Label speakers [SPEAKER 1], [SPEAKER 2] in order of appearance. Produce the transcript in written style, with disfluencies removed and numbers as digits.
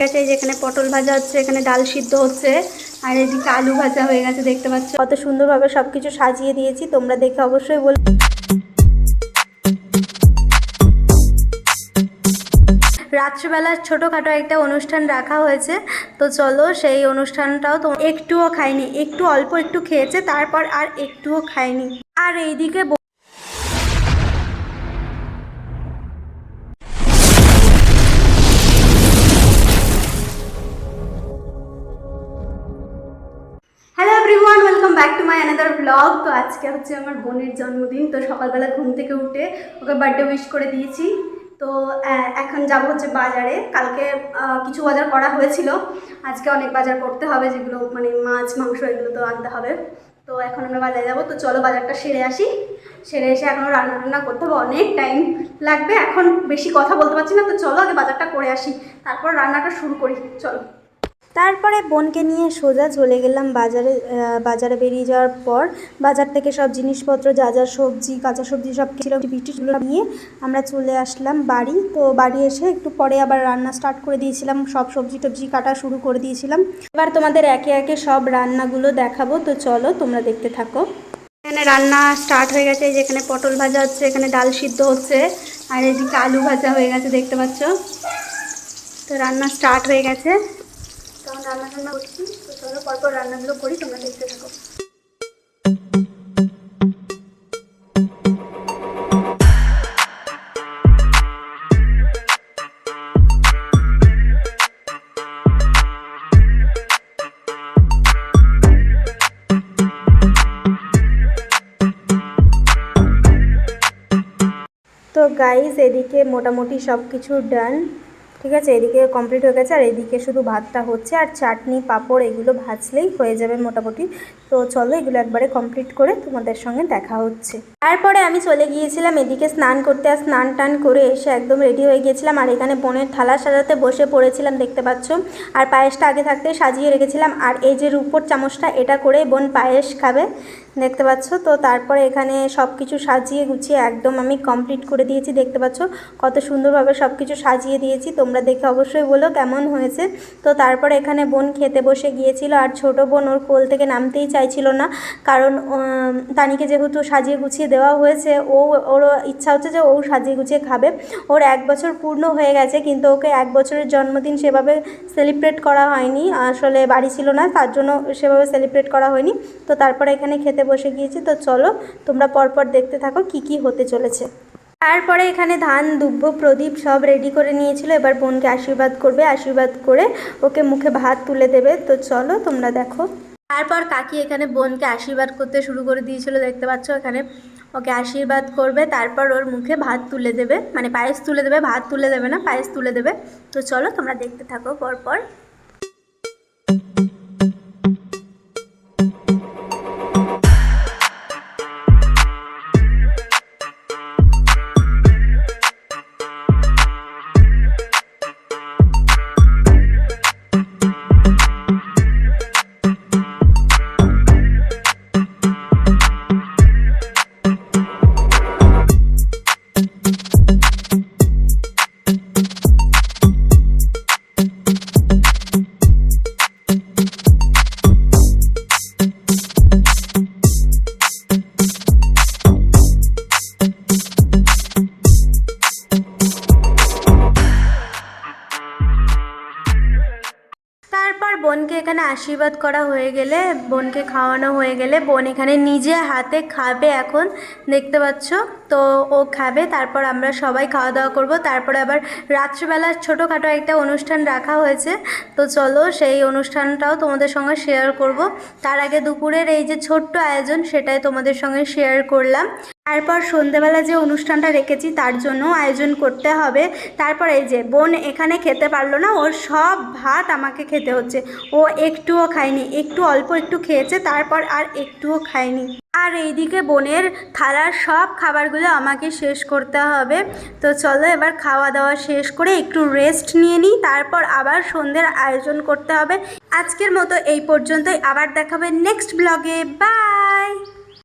[SPEAKER 1] ঠিক আছে, যেখানে পটল ভাজা হচ্ছে, এখানে ডাল সিদ্ধ হচ্ছে, আর এদিকে আলু ভাজা হয়ে গেছে। দেখতে পাচ্ছ কত সুন্দরভাবে সবকিছু সাজিয়ে দিয়েছি, তোমরা দেখে অবশ্যই বল। রাত্রিবেলা ছোটোখাটো একটা অনুষ্ঠান রাখা হয়েছে, তো চলো সেই অনুষ্ঠানটাও তো একটুও খাইনি, একটু অল্প একটু খেয়েছে, তারপর আর একটুও খাইনি। আর এইদিকে hello everyone, welcome back to my another blog. তো আজকে হচ্ছে আমার বোনের জন্মদিন, তো সকালবেলা ঘুম থেকে উঠে ওকে বার্থডে উইশ করে দিয়েছি। তো এখন যাব হচ্ছে বাজারে। কালকে কিছু বাজার করা হয়েছিল, আজকে অনেক বাজার করতে হবে, যেগুলো মানে মাছ মাংস এগুলো তো আনতে হবে। তো এখন আমরা বাজারে যাবো, তো চলো বাজারটা সেরে আসি। সেরে এসে এখনও রান্না করতে হবে, অনেক টাইম লাগবে। এখন বেশি কথা বলতে পারছি না, তো চলো আগে বাজারটা করে আসি, তারপর রান্নাটা শুরু করি। চলো। তারপরে বোনকে নিয়ে সোজা চলে গেলাম বাজারে। বাজারে বেরিয়ে যাওয়ার পর বাজার থেকে সব জিনিসপত্র, যা যা সবজি, কাঁচা সবজি সব কিছু বিটিগুলো নিয়ে আমরা চলে আসলাম বাড়ি। তো বাড়ি এসে একটু পরে আবার রান্না স্টার্ট করে দিয়েছিলাম, সব সবজি টবজি কাটা শুরু করে দিয়েছিলাম। এবার তোমাদের একে একে সব রান্নাগুলো দেখাবো, তো চলো তোমরা দেখতে থাকো। এখানে রান্না স্টার্ট হয়ে গেছে, যেখানে পটল ভাজা হচ্ছে, এখানে ডাল সিদ্ধ হচ্ছে, আর এদিকে আলু ভাজা হয়ে গেছে। দেখতে পাচ্ছ, তো রান্না স্টার্ট হয়ে গেছে। তখন রান্না করছি, তো চলো পরপর রান্নাগুলো করি, তোমরা দেখতে থাকো। তো গাইস, এদিকে মোটামুটি সব কিছু ডান, ঠিক আছে, এদিকে কমপ্লিট হয়ে গেছে, আর এদিকে শুধু ভাতটা হচ্ছে, আর চাটনি পাঁপড় এগুলো ভাজলেই হয়ে যাবে মোটামুটি। তো চলো এগুলো একবারে কমপ্লিট করে তোমাদের সঙ্গে দেখা হচ্ছে। তারপরে আমি চলে গিয়েছিলাম এদিকে স্নান করতে, আর স্নান টান করে এসে একদম রেডি হয়ে গিয়েছিলাম, আর এখানে বোনের থালা সাজাতে বসে পড়েছিলাম, দেখতে পাচ্ছ। আর পায়েসটা আগে থাকতে সাজিয়ে রেখেছিলাম, আর এই যে রূপোর চামচটা, এটা করে বোন পায়েস খাবে, দেখতে পাচ্ছ। তো তারপরে এখানে সব কিছু সাজিয়ে গুছিয়ে একদম আমি কমপ্লিট করে দিয়েছি। দেখতে পাচ্ছ কত সুন্দরভাবে সব কিছু সাজিয়ে দিয়েছি, তোমরা দেখে অবশ্যই বলো কেমন হয়েছে। তো তারপরে এখানে বোন খেতে বসে গিয়েছিল, আর ছোট বোন ওর কোল থেকে নামতেই চাইছিল না, কারণ তানিকে যেহেতু সাজিয়ে গুছিয়ে দেওয়া হয়েছে, ওর ইচ্ছা হচ্ছে যে ও সাজিয়ে গুছিয়ে খাবে। ওর 1 বছর পূর্ণ হয়ে গেছে, কিন্তু ওকে 1 বছরের জন্মদিন সেভাবে সেলিব্রেট করা হয়নি, আসলে বাড়ি ছিল না, তার জন্য সেভাবে সেলিব্রেট করা হয়নি। তো তারপরে এখানে খেতে বসে গিয়েছি, তো চলো তোমরা পরপর দেখতে থাকো কি কি হতে চলেছে। তারপরে এখানে ধান দুব্ব প্রদীপ সব রেডি করে নিয়েছিল, এবার বোনকে আশীর্বাদ করবে, আশীর্বাদ করে ওকে মুখে ভাত তুলে দেবে। তো চলো তোমরা দেখো। তারপর কাকি এখানে বোনকে আশীর্বাদ করতে শুরু করে দিয়েছিল, দেখতে পাচ্ছ। এখানে ওকে আশীর্বাদ করবে, তারপর ওর মুখে ভাত তুলে দেবে, মানে পায়েস তুলে দেবে, ভাত তুলে দেবে না, পায়েস তুলে দেবে। তো চলো তোমরা দেখতে থাকো পরপর। তারপর বোনকে এখানে আশীর্বাদ করা হয়ে গেলে, বোনকে খাওয়ানো হয়ে গেলে, বোন এখানে নিজে হাতে খাবে এখন, দেখতে পাচ্ছ। তো ও খাবে, তারপর আমরা সবাই খাওয়া দাওয়া করব। তারপরে আবার রাত্রিবেলা ছোটোখাটো একটা অনুষ্ঠান রাখা হয়েছে, তো চলো সেই অনুষ্ঠানটাও তোমাদের সঙ্গে শেয়ার করব। তার আগে দুপুরের এই যে ছোট্ট আয়োজন, সেটাই তোমাদের সঙ্গে শেয়ার করলাম। তারপর সন্ধেবেলা যে অনুষ্ঠানটা রেখেছি তার জন্য আয়োজন করতে হবে। তারপর এই যে বোন এখানে খেতে পারলো না, ওর সব ভাত আমাকে খেতে হচ্ছে, ও একটুও খায়নি, একটু অল্প একটু খেয়েছে, তারপর আর একটুও খায়নি। আর এইদিকে বোনের থালার সব খাবারগুলো আমাকে শেষ করতে হবে। তো চলো এবার খাওয়া দাওয়া শেষ করে একটু রেস্ট নিয়ে নিই, তারপর আবার সন্ধ্যের আয়োজন করতে হবে। আজকের মতো এই পর্যন্তই, আবার দেখাবে নেক্সট ব্লগে। বাই।